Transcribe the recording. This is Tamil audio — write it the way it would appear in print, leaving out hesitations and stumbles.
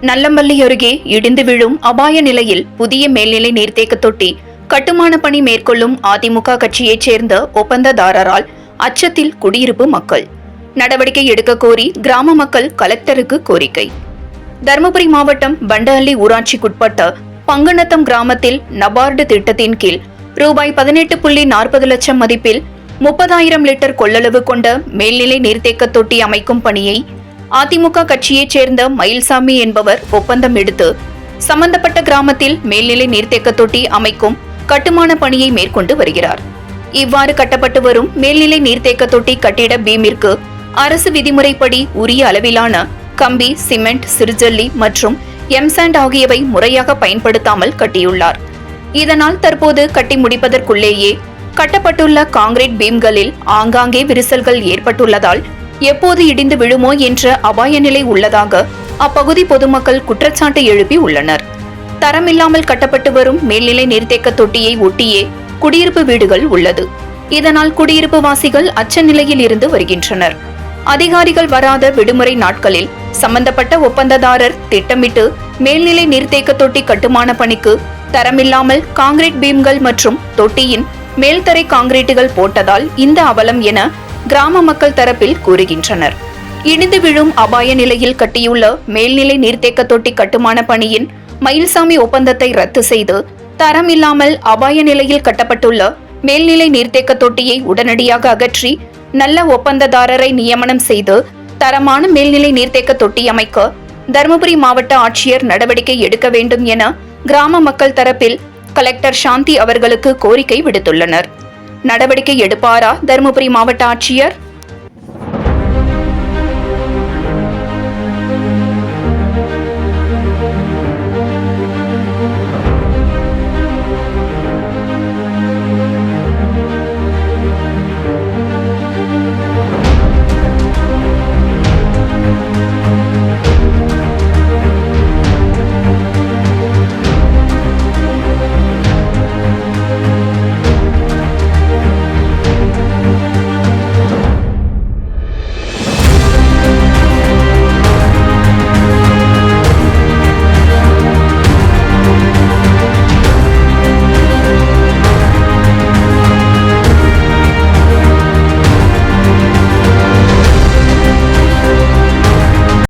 நல்லம்பள்ளி அருகே இடிந்து விழும் அபாய நிலையில் புதிய மேல்நிலை நீர்த்தேக்க தொட்டி கட்டுமான பணி மேற்கொள்ளும் அதிமுக கட்சியைச் சேர்ந்த ஒப்பந்ததாரரால் அச்சத்தில் குடியிருப்பு மக்கள். நடவடிக்கை எடுக்க கோரி கிராம மக்கள் கலெக்டருக்கு கோரிக்கை. தருமபுரி மாவட்டம் பண்டஅள்ளி ஊராட்சிக்குட்பட்ட பங்கநத்தம் கிராமத்தில் நபார்டு திட்டத்தின் கீழ் ரூபாய் 18.40 லட்சம் மதிப்பில் 30,000 லிட்டர் கொள்ளளவு கொண்ட மேல்நிலை நீர்த்தேக்க தொட்டி அமைக்கும் பணியை அதிமுக கட்சியைச் சேர்ந்த மயில்சாமி என்பவர் ஒப்பந்தம் எடுத்து சம்பந்தப்பட்ட கிராமத்தில் மேல்நிலை நீர்த்தேக்க தொட்டி அமைக்கும் கட்டுமான பணியை மேற்கொண்டு வருகிறார். இவ்வாறு கட்டப்பட்டு வரும் மேல்நிலை நீர்த்தேக்க தொட்டி கட்டிட பீமிற்கு அரசு விதிமுறைப்படி உரிய அளவிலான கம்பி, சிமெண்ட், சிறுஜல்லி மற்றும் எம்சாண்ட் ஆகியவை முறையாக பயன்படுத்தாமல் கட்டியுள்ளார். இதனால் தற்போது கட்டி முடிப்பதற்குள்ளேயே கட்டப்பட்டுள்ள காங்கிரீட் பீம்களில் ஆங்காங்கே விரிசல்கள் ஏற்பட்டுள்ளதால் எப்போது இடிந்து விழுமோ என்ற அபாய நிலை உள்ளதாக அப்பகுதி பொதுமக்கள் குற்றச்சாட்டு எழுப்பி உள்ளனர். தரமில்லாமல் கட்டப்பட்டு வரும் மேல்நிலை நீர்த்தேக்க தொட்டியை ஒட்டியே குடியிருப்பு வீடுகள் உள்ளது. இதனால் குடியிருப்பு வாசிகள் அச்ச நிலையில் இருந்து வருகின்றனர். அதிகாரிகள் வராத விடுமுறை நாட்களில் சம்பந்தப்பட்ட ஒப்பந்ததாரர் திட்டமிட்டு மேல்நிலை நீர்த்தேக்க தொட்டி கட்டுமான பணிக்கு தரமில்லாமல் காங்கிரீட் பீம்கள் மற்றும் தொட்டியின் மேல்தரை காங்கிரீட்டுகள் போட்டதால் இந்த அவலம் என கிராம மக்கள் தரப்பில் கூறுகின்றனர். இடிந்து விழும் அபாய நிலையில் கட்டியுள்ள மேல்நிலை நீர்த்தேக்க தொட்டி கட்டுமான பணியின் மயில்சாமி ஒப்பந்தத்தை ரத்து செய்து தரமில்லாமல் அபாய நிலையில் கட்டப்பட்டுள்ள மேல்நிலை நீர்த்தேக்க தொட்டியை உடனடியாக அகற்றி நல்ல ஒப்பந்ததாரரை நியமனம் செய்து தரமான மேல்நிலை நீர்த்தேக்க தொட்டி அமைக்க தருமபுரி மாவட்ட ஆட்சியர் நடவடிக்கை எடுக்க வேண்டும் என கிராம மக்கள் தரப்பில் கலெக்டர் சாந்தி அவர்களுக்கு கோரிக்கை விடுத்துள்ளனர். நடவடிக்கை எடுப்பாரா தருமபுரி மாவட்ட ஆட்சியர்?